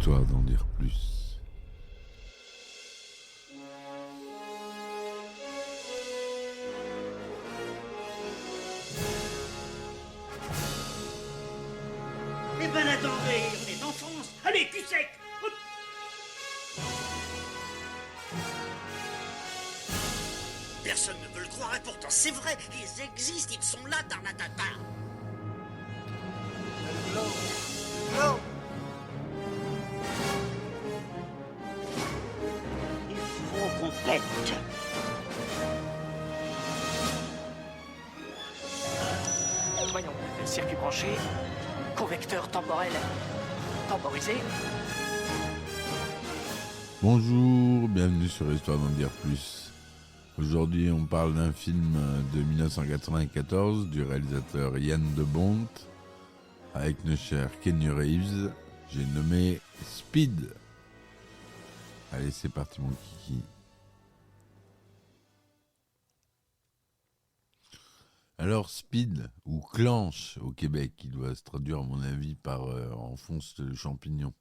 Histoire d'en dire plus. Eh ben attendez, on est en France. Allez, cul sec. Hop. Personne ne veut le croire et pourtant c'est vrai, ils existent, ils sont là, Tarnatata. Il faut qu'on pète. Voyons, circuit branché, convecteur temporel temporisé. Bonjour, bienvenue sur Histoire d'en dire plus. Aujourd'hui, on parle d'un film de 1994 du réalisateur Yann de Bont avec nos chers Kenny Reeves. J'ai nommé Speed. Allez, c'est parti mon kiki. Alors Speed, ou Clanche au Québec, qui doit se traduire à mon avis par Enfonce le champignon,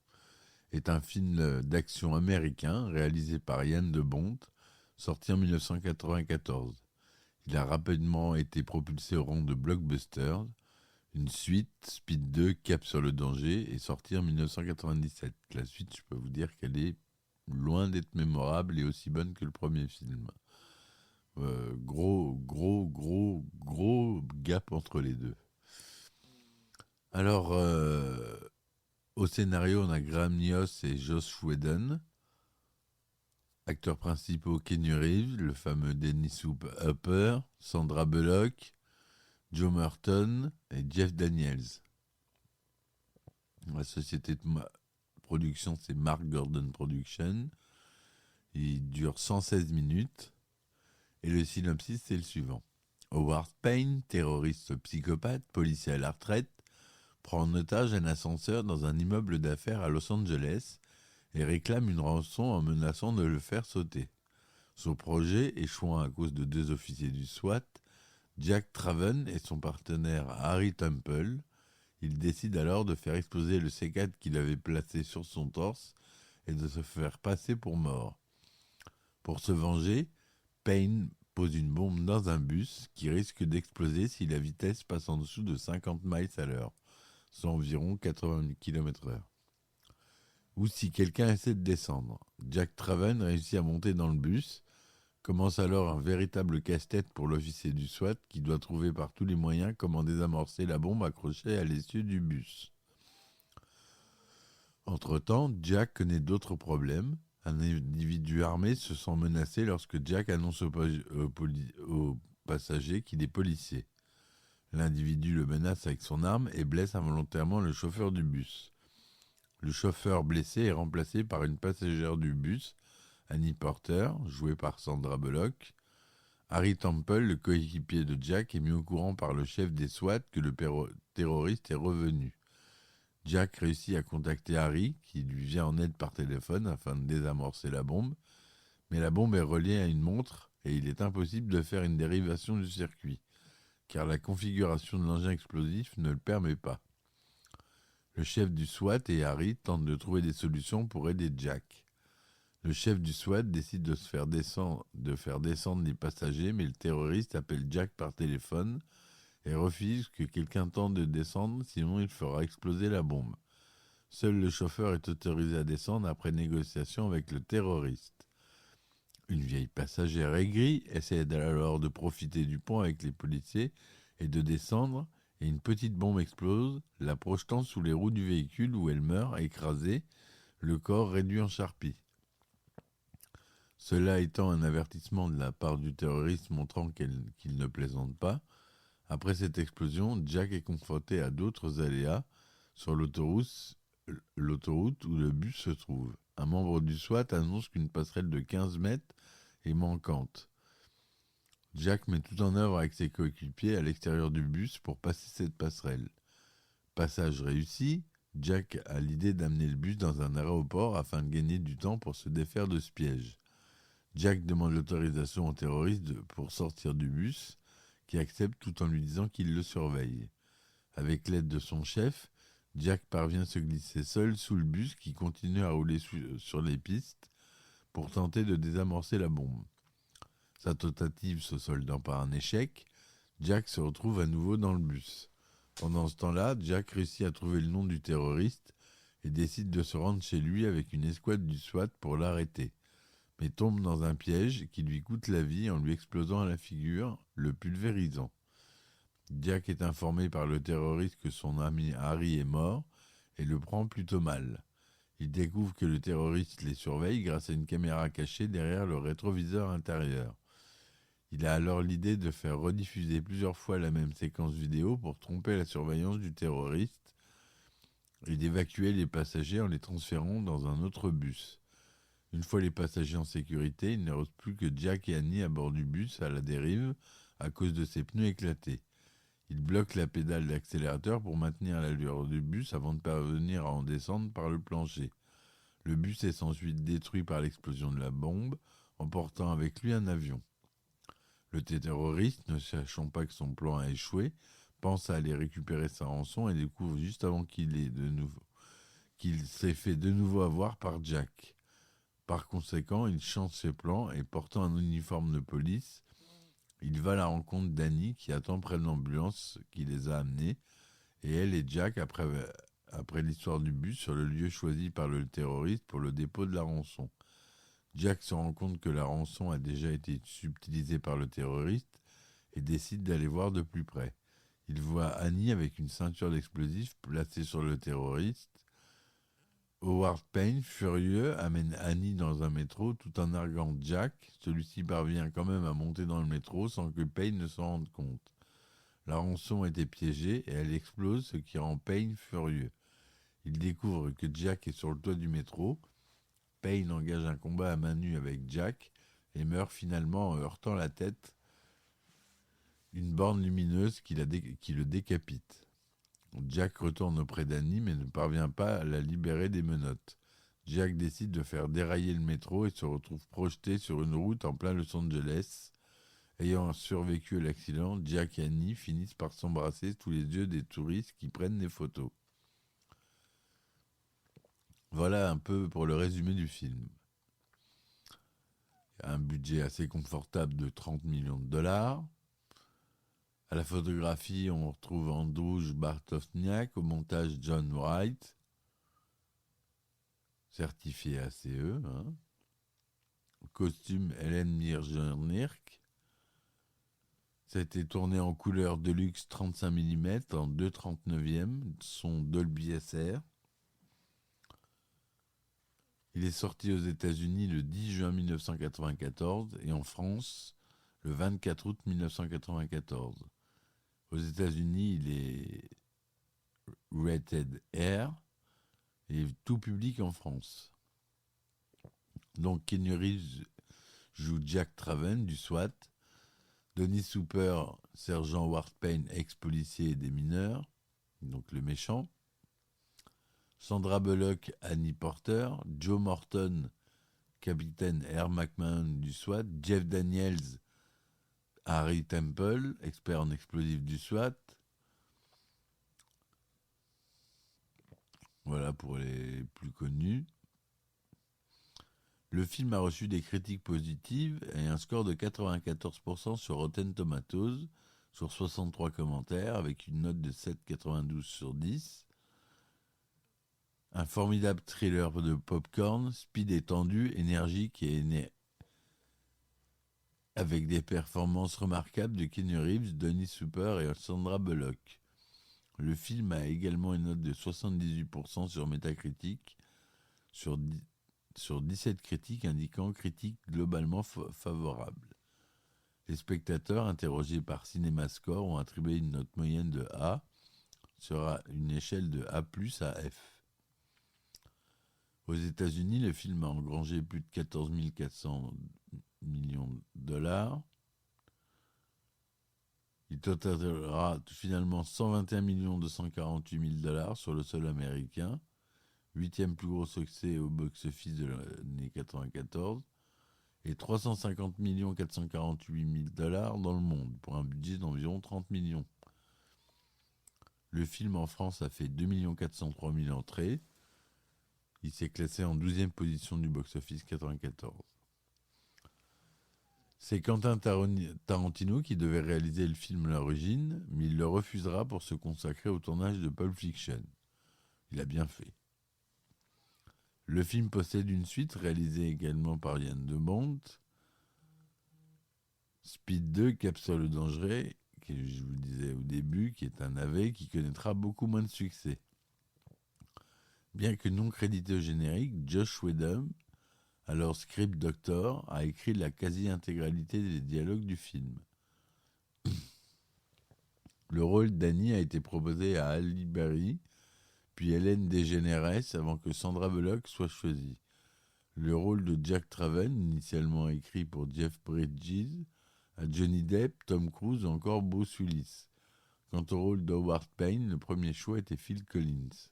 est un film d'action américain réalisé par Yann de Bont, sorti en 1994. Il a rapidement été propulsé au rang de blockbuster. Une suite, Speed 2, Cap sur le danger, est sortie en 1997. La suite, je peux vous dire qu'elle est loin d'être mémorable et aussi bonne que le premier film. Gros gap entre les deux. Alors, au scénario, on a Graham Nios et Josh Whedon. Acteurs principaux, Kenny Reeves, le fameux Dennis Hopper, Sandra Bullock, Joe Merton et Jeff Daniels. La société de production, c'est Mark Gordon Productions. Il dure 116 minutes. Et le synopsis, c'est le suivant. Howard Payne, terroriste psychopathe, policier à la retraite, prend en otage un ascenseur dans un immeuble d'affaires à Los Angeles et réclame une rançon en menaçant de le faire sauter. Son projet, échouant à cause de 2 officiers du SWAT, Jack Traven et son partenaire Harry Temple, il décide alors de faire exploser le C4 qu'il avait placé sur son torse et de se faire passer pour mort. Pour se venger, Payne pose une bombe dans un bus qui risque d'exploser si la vitesse passe en dessous de 50 miles à l'heure, soit environ 80 km/h. Ou si quelqu'un essaie de descendre. Jack Traven réussit à monter dans le bus. Commence alors un véritable casse-tête pour l'officier du SWAT qui doit trouver par tous les moyens comment désamorcer la bombe accrochée à l'essieu du bus. Entre-temps, Jack connaît d'autres problèmes. Un individu armé se sent menacé lorsque Jack annonce aux passagers qu'il est policier. L'individu le menace avec son arme et blesse involontairement le chauffeur du bus. Le chauffeur blessé est remplacé par une passagère du bus, Annie Porter, jouée par Sandra Bullock. Harry Temple, le coéquipier de Jack, est mis au courant par le chef des SWAT que le terroriste est revenu. Jack réussit à contacter Harry, qui lui vient en aide par téléphone afin de désamorcer la bombe, mais la bombe est reliée à une montre et il est impossible de faire une dérivation du circuit, car la configuration de l'engin explosif ne le permet pas. Le chef du SWAT et Harry tentent de trouver des solutions pour aider Jack. Le chef du SWAT décide de faire descendre les passagers, mais le terroriste appelle Jack par téléphone et refuse que quelqu'un tente de descendre, sinon il fera exploser la bombe. Seul le chauffeur est autorisé à descendre après négociation avec le terroriste. Une vieille passagère aigrie essaie alors de profiter du pont avec les policiers et de descendre, et une petite bombe explose, la projetant sous les roues du véhicule où elle meurt, écrasée, le corps réduit en charpie. Cela étant un avertissement de la part du terroriste montrant qu'il ne plaisante pas. Après cette explosion, Jack est confronté à d'autres aléas sur l'autoroute où le bus se trouve. Un membre du SWAT annonce qu'une passerelle de 15 mètres est manquante. Jack met tout en œuvre avec ses coéquipiers à l'extérieur du bus pour passer cette passerelle. Passage réussi, Jack a l'idée d'amener le bus dans un aéroport afin de gagner du temps pour se défaire de ce piège. Jack demande l'autorisation au terroriste pour sortir du bus, qui accepte tout en lui disant qu'il le surveille. Avec l'aide de son chef, Jack parvient à se glisser seul sous le bus qui continue à rouler sur les pistes pour tenter de désamorcer la bombe. Sa tentative se soldant par un échec, Jack se retrouve à nouveau dans le bus. Pendant ce temps-là, Jack réussit à trouver le nom du terroriste et décide de se rendre chez lui avec une escouade du SWAT pour l'arrêter, mais tombe dans un piège qui lui coûte la vie en lui explosant à la figure, le pulvérisant. Jack est informé par le terroriste que son ami Harry est mort et le prend plutôt mal. Il découvre que le terroriste les surveille grâce à une caméra cachée derrière le rétroviseur intérieur. Il a alors l'idée de faire rediffuser plusieurs fois la même séquence vidéo pour tromper la surveillance du terroriste et d'évacuer les passagers en les transférant dans un autre bus. Une fois les passagers en sécurité, il ne reste plus que Jack et Annie à bord du bus à la dérive à cause de ses pneus éclatés. Il bloque la pédale d'accélérateur pour maintenir l'allure du bus avant de parvenir à en descendre par le plancher. Le bus est ensuite détruit par l'explosion de la bombe, emportant avec lui un avion. Le terroriste, ne sachant pas que son plan a échoué, pense à aller récupérer sa rançon et découvre juste avant qu'il s'est fait de nouveau avoir par Jack. Par conséquent, il change ses plans et portant un uniforme de police, il va à la rencontre d'Annie qui attend près de l'ambulance qui les a amenés et elle et Jack après l'histoire du bus sur le lieu choisi par le terroriste pour le dépôt de la rançon. Jack se rend compte que la rançon a déjà été subtilisée par le terroriste et décide d'aller voir de plus près. Il voit Annie avec une ceinture d'explosifs placée sur le terroriste. Howard Payne, furieux, amène Annie dans un métro tout en narguant Jack. Celui-ci parvient quand même à monter dans le métro sans que Payne ne s'en rende compte. La rançon était piégée et elle explose, ce qui rend Payne furieux. Il découvre que Jack est sur le toit du métro. Payne engage un combat à main nue avec Jack et meurt finalement en heurtant la tête d'une borne lumineuse qui le décapite. Jack retourne auprès d'Annie mais ne parvient pas à la libérer des menottes. Jack décide de faire dérailler le métro et se retrouve projeté sur une route en plein Los Angeles. Ayant survécu à l'accident, Jack et Annie finissent par s'embrasser sous les yeux des touristes qui prennent des photos. Voilà un peu pour le résumé du film. Un budget assez confortable de 30 millions de dollars. À la photographie, on retrouve Andrzej Bartosniak, au montage John Wright, certifié ACE. Au costume Helen Mirjernirk. Ça a été tourné en couleur Deluxe 35 mm en 2/39e, son Dolby SR. Il est sorti aux États-Unis le 10 juin 1994 et en France le 24 août 1994. Aux États-Unis, il est rated R et tout public en France. Donc Keanu Reeves joue Jack Traven du SWAT, Dennis Hooper, sergent Howard Payne, ex-policier des mineurs, donc le méchant, Sandra Bullock, Annie Porter, Joe Morton, capitaine R. McMahon du SWAT, Jeff Daniels, Harry Temple, expert en explosifs du SWAT. Voilà pour les plus connus. Le film a reçu des critiques positives et un score de 94% sur Rotten Tomatoes, sur 63 commentaires, avec une note de 7,92 sur 10. Un formidable thriller de popcorn, speed et tendu, énergique et avec des performances remarquables de Keanu Reeves, Dennis Hooper et Sandra Bullock. Le film a également une note de 78% sur Metacritic, sur 17 critiques indiquant critique globalement favorable. Les spectateurs interrogés par CinemaScore ont attribué une note moyenne de A sur une échelle de A+ à F. Aux États-Unis, le film a engrangé plus de 14 400 millions de dollars. Il totalera finalement 121 248 000 dollars sur le sol américain, 8e plus gros succès au box-office de l'année 1994, et 350 448 000 dollars dans le monde, pour un budget d'environ 30 millions. Le film en France a fait 2 403 000 entrées. Il s'est classé en 12e position du box-office 94. C'est Quentin Tarantino qui devait réaliser le film à l'origine, mais il le refusera pour se consacrer au tournage de Pulp Fiction. Il a bien fait. Le film possède une suite réalisée également par Yann de Bont, Speed 2, Cap sur le danger, que je vous disais au début, qui est un navet qui connaîtra beaucoup moins de succès. Bien que non crédité au générique, Joss Whedon, alors script doctor, a écrit la quasi-intégralité des dialogues du film. Le rôle d'Annie a été proposé à Halle Berry, puis Hélène DeGeneres avant que Sandra Bullock soit choisie. Le rôle de Jack Traven, initialement écrit pour Jeff Bridges, à Johnny Depp, Tom Cruise ou encore Bruce Willis. Quant au rôle d'Howard Payne, le premier choix était Phil Collins.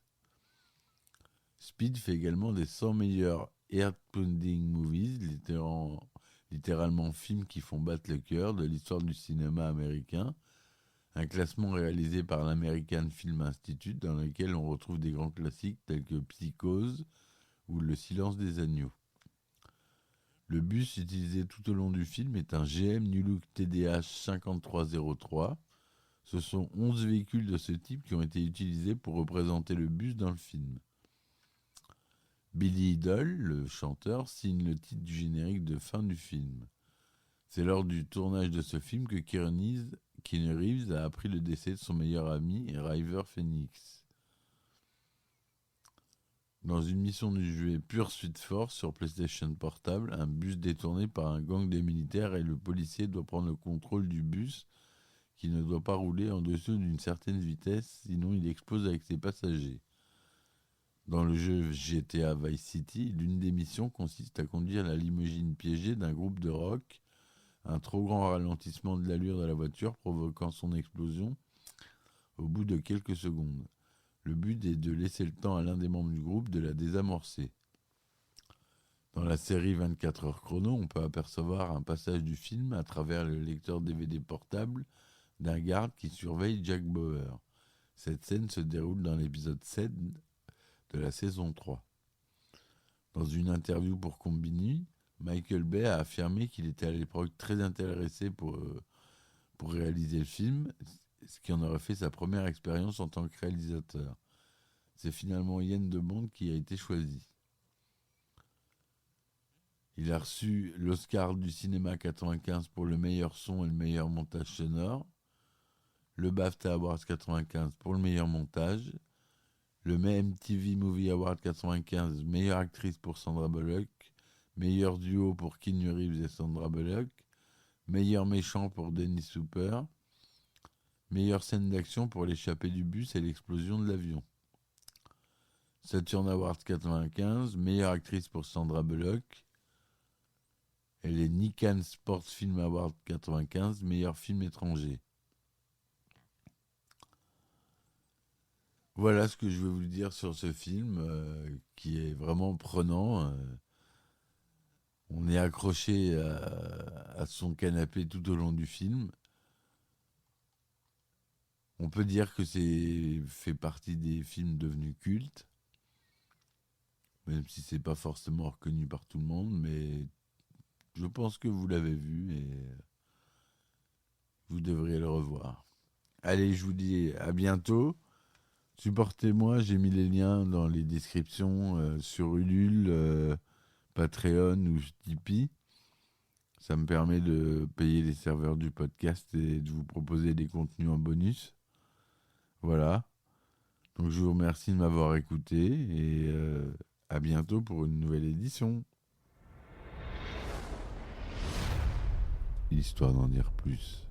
Speed fait également des 100 meilleurs heart-pounding movies, littéralement films qui font battre le cœur de l'histoire du cinéma américain, un classement réalisé par l'American Film Institute dans lequel on retrouve des grands classiques tels que Psychose ou Le silence des agneaux. Le bus utilisé tout au long du film est un GM New Look TDH 5303. Ce sont 11 véhicules de ce type qui ont été utilisés pour représenter le bus dans le film. Billy Idol, le chanteur, signe le titre du générique de fin du film. C'est lors du tournage de ce film que Keanu Reeves a appris le décès de son meilleur ami, River Phoenix. Dans une mission du jeu Pursuit Force sur PlayStation Portable, un bus détourné par un gang de militaires et le policier doit prendre le contrôle du bus qui ne doit pas rouler en dessous d'une certaine vitesse, sinon il explose avec ses passagers. Dans le jeu GTA Vice City, l'une des missions consiste à conduire la limousine piégée d'un groupe de rock, un trop grand ralentissement de l'allure de la voiture provoquant son explosion au bout de quelques secondes. Le but est de laisser le temps à l'un des membres du groupe de la désamorcer. Dans la série 24 heures chrono, on peut apercevoir un passage du film à travers le lecteur DVD portable d'un garde qui surveille Jack Bauer. Cette scène se déroule dans l'épisode 7 de la saison 3. Dans une interview pour Combini, Michael Bay a affirmé qu'il était à l'époque très intéressé pour réaliser le film, ce qui en aurait fait sa première expérience en tant que réalisateur. C'est finalement Yann de Bont qui a été choisi. Il a reçu l'Oscar du cinéma 95 pour le meilleur son et le meilleur montage sonore, le BAFTA Awards 95 pour le meilleur montage, le MTV Movie Award 95 meilleure actrice pour Sandra Bullock, meilleur duo pour Keanu Reeves et Sandra Bullock, meilleur méchant pour Dennis Hopper, meilleure scène d'action pour l'échappée du bus et l'explosion de l'avion. Saturn Awards 95, meilleure actrice pour Sandra Bullock, et les Nikkan Sports Film Awards 95, meilleur film étranger. Voilà ce que je veux vous dire sur ce film qui est vraiment prenant. On est accroché à son canapé tout au long du film. On peut dire que c'est fait partie des films devenus cultes, même si c'est pas forcément reconnu par tout le monde, mais je pense que vous l'avez vu et vous devriez le revoir. Allez, je vous dis à bientôt. Supportez-moi, j'ai mis les liens dans les descriptions sur Ulule, Patreon ou Tipeee. Ça me permet de payer les serveurs du podcast et de vous proposer des contenus en bonus. Voilà. Donc je vous remercie de m'avoir écouté et à bientôt pour une nouvelle édition. Histoire d'en dire plus.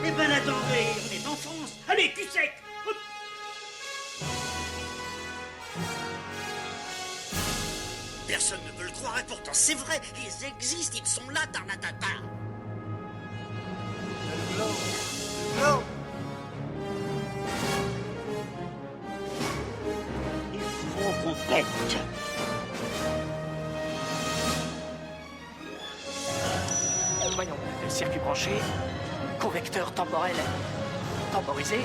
Eh ben attendez, on est en France. Allez, cul sec. Hop. Personne ne veut le croire et pourtant c'est vrai, ils existent, ils sont là, Tarnatata. Il faut qu'on pète. Voyons, circuit branché, convecteur temporel temporisé.